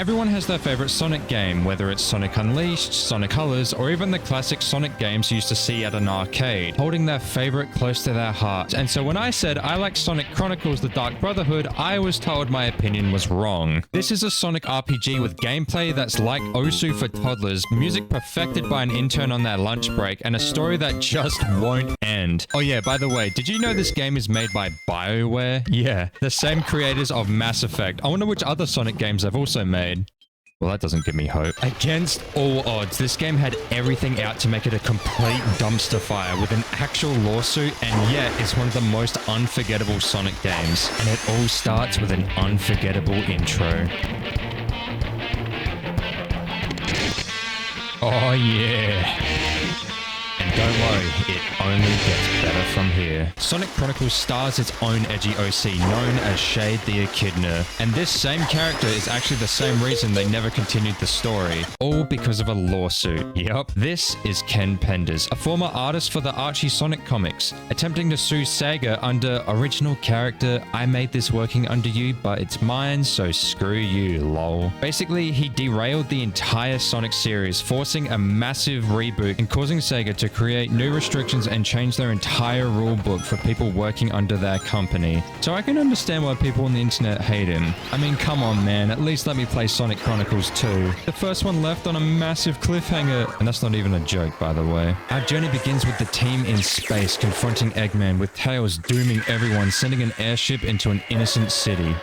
Everyone has their favorite Sonic game, whether it's Sonic Unleashed, Sonic Colors, or even the classic Sonic games you used to see at an arcade, holding their favorite close to their heart. And so when I said I like Sonic Chronicles The Dark Brotherhood, I was told my opinion was wrong. This is a Sonic RPG with gameplay that's like Osu for toddlers, music perfected by an intern on their lunch break, and a story that just won't end. Oh yeah, by the way, did you know this game is made by BioWare? Yeah, the same creators of Mass Effect. I wonder which other Sonic games they've also made. Well, that doesn't give me hope. Against all odds, this game had everything out to make it a complete dumpster fire with an actual lawsuit, and yet it's one of the most unforgettable Sonic games. And it all starts with an unforgettable intro. Oh yeah. And don't worry, it only gets better from here. Sonic Chronicles stars its own edgy OC known as Shade the Echidna, and this same character is actually the same reason they never continued the story, all because of a lawsuit. Yup, this is Ken Penders, a former artist for the Archie Sonic comics, attempting to sue Sega under original character, I made this working under you, but it's mine, so screw you, lol. Basically, he derailed the entire Sonic series, forcing a massive reboot and causing Sega to create new restrictions and change their entire rulebook for people working under their company. So I can understand why people on the internet hate him. I mean, come on man, at least let me play Sonic Chronicles 2. The first one left on a massive cliffhanger, and that's not even a joke by the way. Our journey begins with the team in space confronting Eggman, with Tails dooming everyone, sending an airship into an innocent city.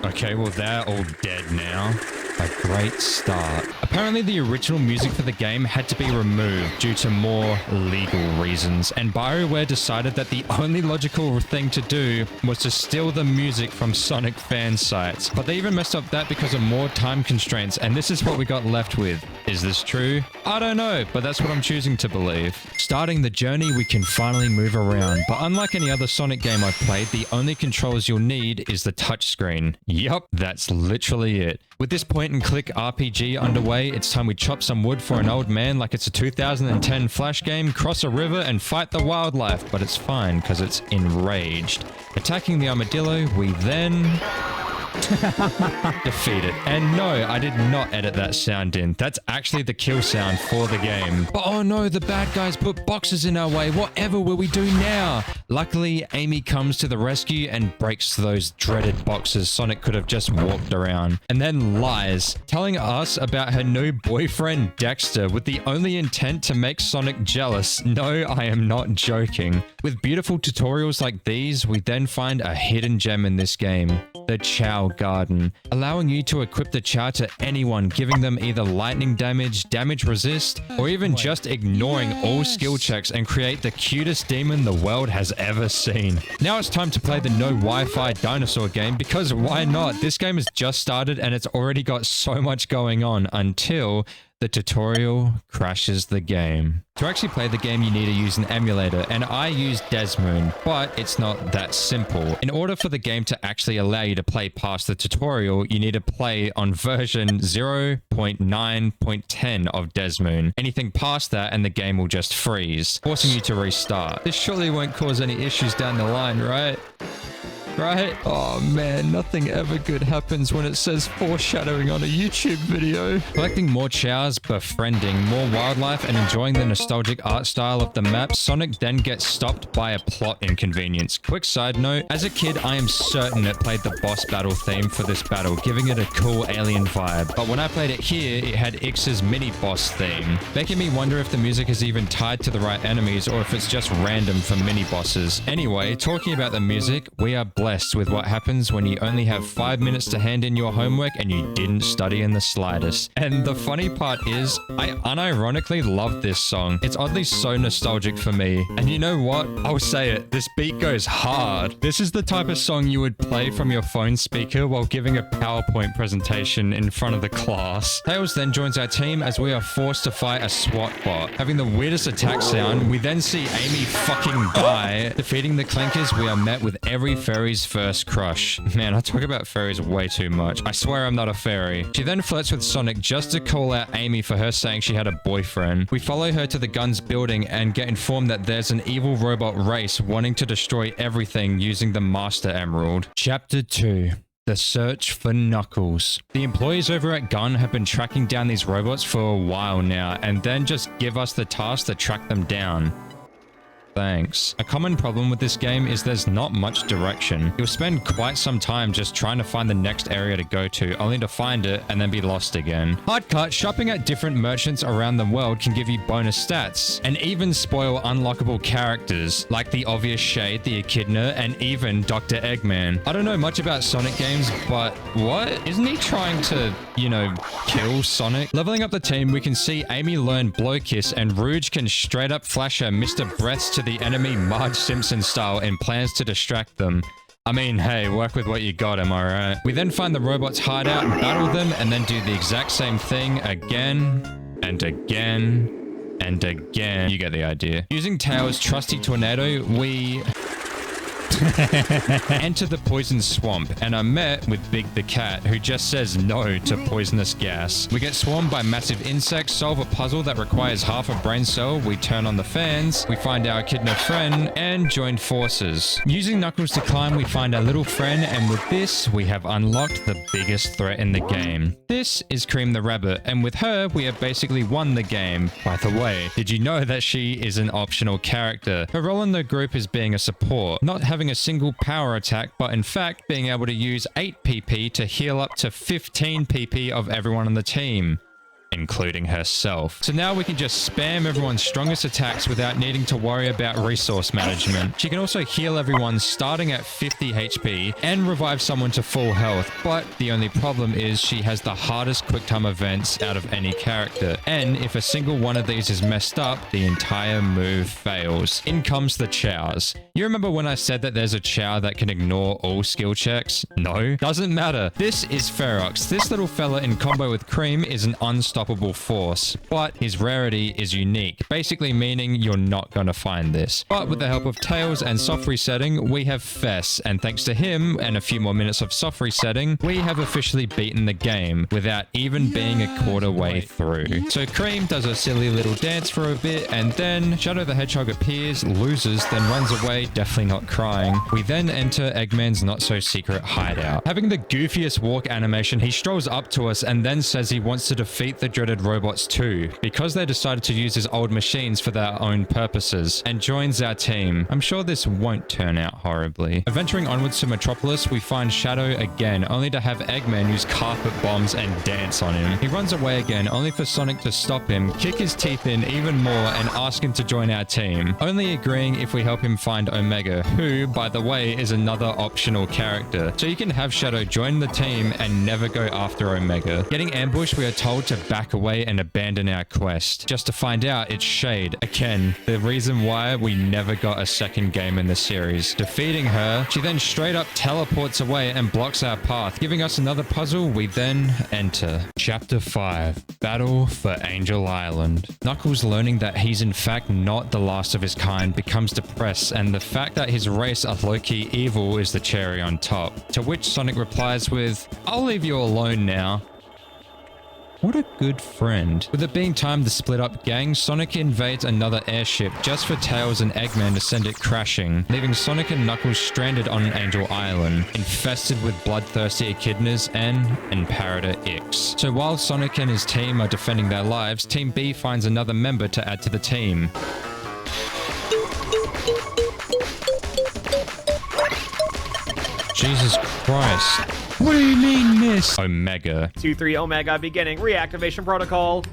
Okay, well they're all dead now. A great start. Apparently the original music for the game had to be removed due to more legal reasons, and BioWare decided that the only logical thing to do was to steal the music from Sonic fan sites. But they even messed up that because of more time constraints, and this is what we got left with. Is this true? I don't know, but that's what I'm choosing to believe. Starting the journey, we can finally move around, but unlike any other Sonic game I've played, the only controls you'll need is the touchscreen. Yup, that's literally it. With this point-and-click RPG underway, it's time we chop some wood for an old man like it's a 2010 Flash game, cross a river, and fight the wildlife, but it's fine because it's enraged. Attacking the armadillo, we then defeat it. And no, I did not edit that sound in. That's actually the kill sound for the game. But oh no, the bad guys put boxes in our way. Whatever will we do now? Luckily, Amy comes to the rescue and breaks those dreaded boxes Sonic could have just walked around. And then lies, telling us about her new boyfriend Dexter with the only intent to make Sonic jealous. No, I am not joking. With beautiful tutorials like these, we then find a hidden gem in this game. The Chow Garden, allowing you to equip the Chow to anyone, giving them either lightning damage, damage resist, or even just ignoring all skill checks and create the cutest demon the world has ever seen. Now it's time to play the no Wi-Fi dinosaur game, because why not? This game has just started and it's already got so much going on until the tutorial crashes the game. To actually play the game, you need to use an emulator, and I use Desmoon, but it's not that simple. In order for the game to actually allow you to play past the tutorial, you need to play on version 0.9.10 of Desmoon. Anything past that and the game will just freeze, forcing you to restart. This surely won't cause any issues down the line, right? Right? Oh man, nothing ever good happens when it says foreshadowing on a YouTube video. Collecting more chows, befriending more wildlife, and enjoying the nostalgic art style of the map, Sonic then gets stopped by a plot inconvenience. Quick side note, as a kid, I am certain it played the boss battle theme for this battle, giving it a cool alien vibe. But when I played it here, it had Ix's mini-boss theme, making me wonder if the music is even tied to the right enemies or if it's just random for mini-bosses. Anyway, talking about the music, we are blessed with what happens when you only have 5 minutes to hand in your homework and you didn't study in the slightest. And the funny part is, I unironically love this song. It's oddly so nostalgic for me. And you know what? I'll say it, this beat goes hard. This is the type of song you would play from your phone speaker while giving a PowerPoint presentation in front of the class. Tails then joins our team as we are forced to fight a SWAT bot. Having the weirdest attack sound, we then see Amy fucking die. Defeating the Clankers, we are met with every fairy's first crush. Man, I talk about fairies way too much. I swear I'm not a fairy. She then flirts with Sonic just to call out Amy for her saying she had a boyfriend. We follow her to the Guns building and get informed that there's an evil robot race wanting to destroy everything using the Master Emerald. Chapter 2. The search for Knuckles. The employees over at Gun have been tracking down these robots for a while now, and then just give us the task to track them down. Thanks. A common problem with this game is there's not much direction. You'll spend quite some time just trying to find the next area to go to, only to find it and then be lost again. Hard cut, shopping at different merchants around the world can give you bonus stats, and even spoil unlockable characters, like the obvious Shade, the Echidna, and even Dr. Eggman. I don't know much about Sonic games, but what? Isn't he trying to, you know, kill Sonic? Leveling up the team, we can see Amy learn Blow Kiss, and Rouge can straight up flash her Mr. Breaths to the enemy Marge Simpson style in plans to distract them. I mean, hey, work with what you got, am I right? We then find the robots' hideout and battle them, and then do the exact same thing again and again and again. You get the idea. Using Tails' trusty tornado, we enter the poison swamp and are met with Big the Cat, who just says no to poisonous gas. We get swarmed by massive insects, solve a puzzle that requires half a brain cell, we turn on the fans, we find our Echidna friend, and join forces. Using Knuckles to climb, we find our little friend, and with this, we have unlocked the biggest threat in the game. This is Cream the Rabbit, and with her, we have basically won the game. By the way, did you know that she is an optional character? Her role in the group is being a support, not having a single power attack, but in fact being able to use 8 PP to heal up to 15 PP of everyone on the team, including herself. So now we can just spam everyone's strongest attacks without needing to worry about resource management. She can also heal everyone starting at 50 HP and revive someone to full health, but the only problem is she has the hardest quick time events out of any character, and if a single one of these is messed up, the entire move fails. In comes the chows. You remember when I said that there's a chow that can ignore all skill checks? No, doesn't matter. This is Ferox. This little fella in combo with Cream is an unstoppable force, but his rarity is unique, basically meaning you're not going to find this. But with the help of Tails and soft resetting, we have Fess, and thanks to him and a few more minutes of soft resetting, we have officially beaten the game without even being a quarter way through. So Cream does a silly little dance for a bit, and then Shadow the Hedgehog appears, loses, then runs away, definitely not crying. We then enter Eggman's not-so-secret hideout. Having the goofiest walk animation, he strolls up to us and then says he wants to defeat the dreaded robots too, because they decided to use his old machines for their own purposes, and joins our team. I'm sure this won't turn out horribly. Adventuring onwards to Metropolis, we find Shadow again, only to have Eggman use carpet bombs and dance on him. He runs away again, only for Sonic to stop him, kick his teeth in even more, and ask him to join our team, only agreeing if we help him find Omega, who, by the way, is another optional character. So you can have Shadow join the team and never go after Omega. Getting ambushed, we are told to back away and abandon our quest, just to find out it's Shade. Again, the reason why we never got a second game in the series. Defeating her, she then straight up teleports away and blocks our path, giving us another puzzle. We then enter Chapter 5, Battle for Angel Island. Knuckles, learning that he's in fact not the last of his kind, becomes depressed, and the fact that his race are low-key evil is the cherry on top. To which Sonic replies with, "I'll leave you alone now." What a good friend. With it being time to split up gangs, Sonic invades another airship just for Tails and Eggman to send it crashing, leaving Sonic and Knuckles stranded on Angel Island, infested with bloodthirsty echidnas and Imperator X. So while Sonic and his team are defending their lives, Team B finds another member to add to the team. Jesus Christ. What do you mean, miss? Omega. 2-3 Omega beginning reactivation protocol.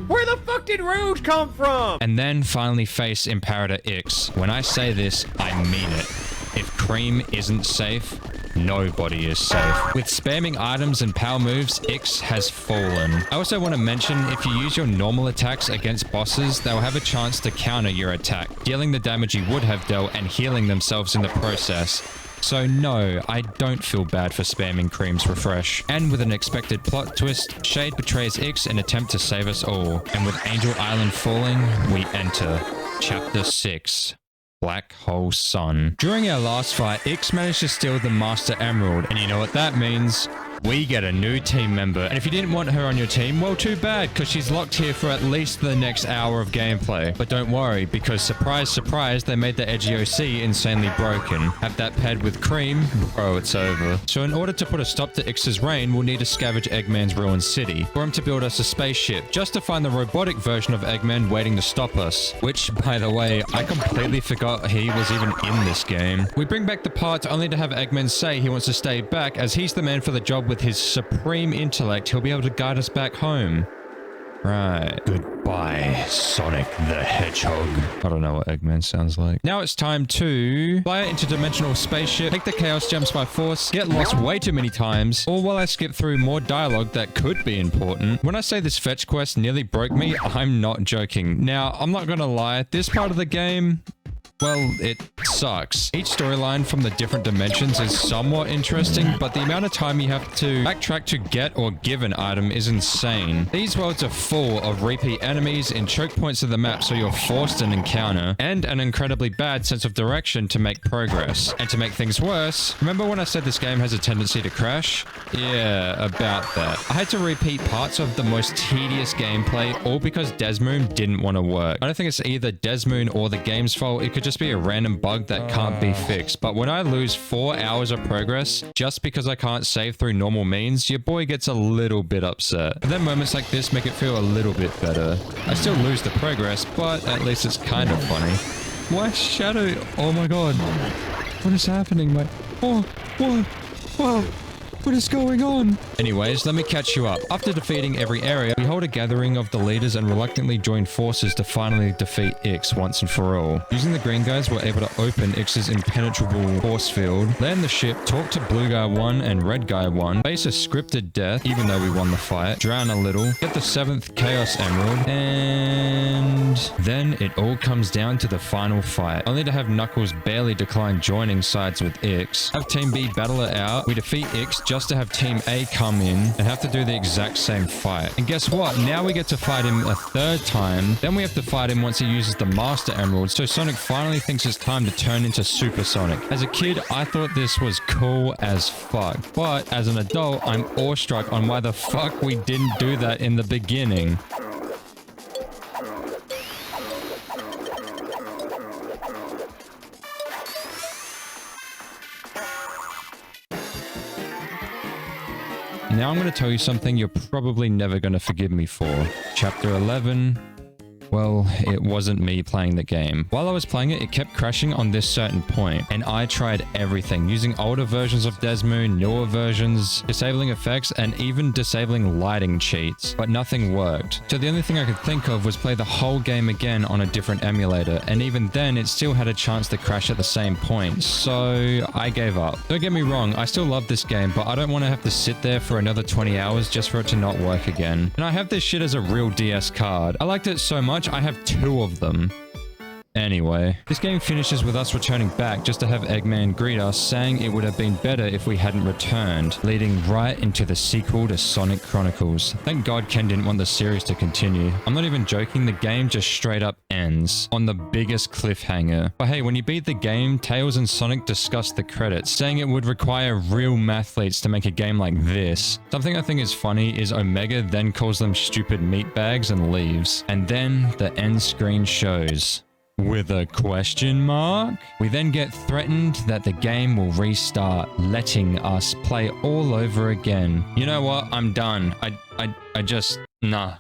Where the fuck did Rouge come from? And then finally face Imperator X. When I say this, I mean it. If Cream isn't safe, nobody is safe. With spamming items and power moves, X has fallen. I also want to mention, if you use your normal attacks against bosses, they'll have a chance to counter your attack, dealing the damage you would have dealt and healing themselves in the process. So no, I don't feel bad for spamming Cream's refresh. And with an expected plot twist, Shade betrays X in an attempt to save us all. And with Angel Island falling, we enter Chapter 6. Black Hole Sun. During our last fight, X managed to steal the Master Emerald, and you know what that means? we get a new team member. And if you didn't want her on your team, well, too bad, because she's locked here for at least the next hour of gameplay. But don't worry, because surprise, surprise, they made the edgy OC insanely broken. Have that paired with cream, bro, it's over. So in order to put a stop to Ix's reign, we'll need to scavenge Eggman's ruined city for him to build us a spaceship, just to find the robotic version of Eggman waiting to stop us. Which, by the way, I completely forgot he was even in this game. We bring back the parts only to have Eggman say he wants to stay back, as he's the man for the job. With his supreme intellect, he'll be able to guide us back home. Right. Goodbye, Sonic the Hedgehog. I don't know what Eggman sounds like. Now it's time to fly an interdimensional spaceship, take the Chaos Gems by force, get lost way too many times, all while I skip through more dialogue that could be important. When I say this fetch quest nearly broke me, I'm not joking. Now, I'm not gonna lie, this part of the game, well, it sucks. Each storyline from the different dimensions is somewhat interesting, but the amount of time you have to backtrack to get or give an item is insane. These worlds are full of repeat enemies in choke points of the map, so you're forced an encounter, and an incredibly bad sense of direction to make progress. And to make things worse, remember when I said this game has a tendency to crash? Yeah, about that. I had to repeat parts of the most tedious gameplay, all because Desmoon didn't want to work. I don't think it's either Desmoon or the game's fault. It could just be a random bug that can't be fixed. But when I lose 4 hours of progress just because I can't save through normal means, your boy gets a little bit upset. But then moments like this make it feel a little bit better. I still lose the progress, but at least it's kind of funny. Why Shadow? Oh my god. What is happening, mate? Oh, what? Whoa. What is going on? Anyways, let me catch you up. After defeating every area, we hold a gathering of the leaders and reluctantly join forces to finally defeat Ix once and for all. Using the green guys, we're able to open Ix's impenetrable force field, land the ship, talk to blue guy 1 and red guy 1, face a scripted death, even though we won the fight, drown a little, get the 7th Chaos Emerald, and then it all comes down to the final fight. Only to have Knuckles barely decline joining sides with Ix. Have Team B battle it out. We defeat Ix just to have Team A come in and have to do the exact same fight. And guess what? Now we get to fight him a 3rd time. Then we have to fight him once he uses the Master Emerald. So Sonic finally thinks it's time to turn into Super Sonic. As a kid, I thought this was cool as fuck. But as an adult, I'm awestruck on why the fuck we didn't do that in the beginning. Now I'm going to tell you something you're probably never going to forgive me for. Chapter 11. Well, it wasn't me playing the game. While I was playing it, it kept crashing on this certain point, and I tried everything, using older versions of Desmoon, newer versions, disabling effects, and even disabling lighting cheats, but nothing worked. So the only thing I could think of was play the whole game again on a different emulator, and even then, it still had a chance to crash at the same point, so I gave up. Don't get me wrong, I still love this game, but I don't want to have to sit there for another 20 hours just for it to not work again. And I have this shit as a real DS card. I liked it so much, I have 2 of them. Anyway, this game finishes with us returning back just to have Eggman greet us, saying it would have been better if we hadn't returned, leading right into the sequel to Sonic Chronicles. Thank God Ken didn't want the series to continue. I'm not even joking, the game just straight up ends on the biggest cliffhanger. But hey, when you beat the game, Tails and Sonic discussed the credits, saying it would require real mathletes to make a game like this. Something I think is funny is Omega then calls them stupid meatbags and leaves. And then the end screen shows. With a question mark? We then get threatened that the game will restart, letting us play all over again. You know what? I'm done. I just... Nah.